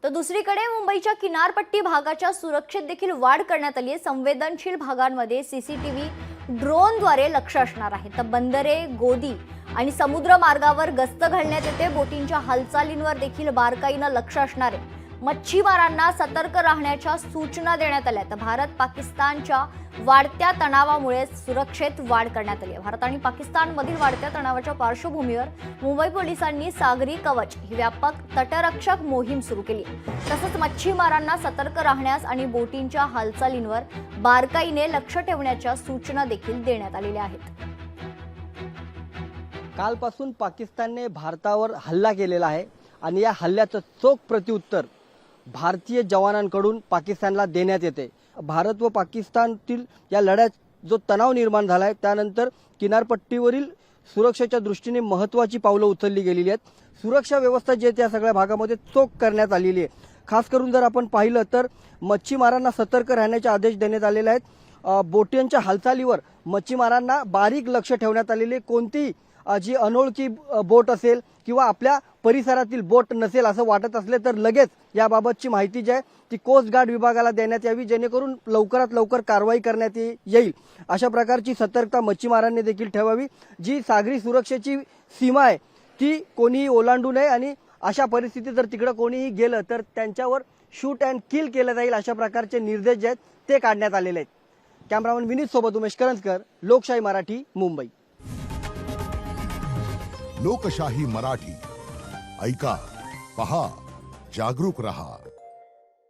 तर दुसरीकडे मुंबईच्या किनारपट्टी भागाच्या सुरक्षेत देखील वाढ करण्यात आली आहे। संवेदनशील भागांमध्ये सीसीटीव्ही ड्रोनद्वारे लक्ष असणार आहे। तर बंदरे, गोदी आणि समुद्र मार्गावर गस्त घालण्यात येते। बोटींच्या हालचालींवर देखील बारकाईनं लक्ष असणार आहे। मच्छीमारांना सतर्क राहण्याच्या सूचना देण्यात आल्या। तर भारत पाकिस्तानच्या वाढत्या तणावामुळे सुरक्षेत वाढ करण्यात आली आहे। भारत आणि पाकिस्तानमधील वाढत्या तणावाच्या पार्श्वभूमीवर मुंबई पोलिसांनी सागरी कवच ही व्यापक तटरक्षक मोहीम सुरू केली। तसंच मच्छीमारांना सतर्क राहण्यास आणि बोटींच्या हालचालींवर बारकाईने लक्ष ठेवण्याच्या सूचना देखील देण्यात आलेल्या आहेत। कालपासून पाकिस्तानने भारतावर हल्ला केलेला आहे आणि या हल्ल्याचं चोख प्रत्युत्तर भारतीय जवानांकडून पाकिस्तानला देण्यात येते। भारत व पाकिस्तानातील या लढ्यात जो तणाव निर्माण झाला आहे त्यानंतर किनारपट्टीवरील सुरक्षेच्या दृष्टीने महत्त्वाची पावलं उचलली गेलेली आहेत। सुरक्षा व्यवस्था जी आहे त्या सगळ्या भागामध्ये चोख करण्यात आलेली आहे। खास करून जर आपण पाहिलं तर मच्छीमारांना सतर्क राहण्याचे आदेश देण्यात आलेले आहेत। बोटींच्या हालचालीवर मच्छीमारांना बारीक लक्ष ठेवण्यात आलेले। कोणती जी अनोळखी बोट असेल किंवा आपल्या परिसरातील बोट नसेल असं वाटत असले तर लगेच याबाबतची माहिती जी आहे ती कोस्ट गार्ड विभागाला देण्यात यावी, जेणेकरून लवकरात लवकर कारवाई करण्यात येईल। अशा प्रकारची सतर्कता मच्छीमारांनी देखील ठेवावी। जी सागरी सुरक्षेची सीमा आहे ती कोणीही ओलांडू नये आणि अशा परिस्थितीत जर तिकडे कोणीही गेलं तर त्यांच्यावर शूट अँड किल केलं जाईल, अशा प्रकारचे निर्देश जे आहेत ते काढण्यात आलेले आहेत। कॅमेरामन विनीत सोबत उमेश करंजकर, लोकशाही मराठी, मुंबई। लोकशाही मराठी ऐका, पहा, जागरूक रहा।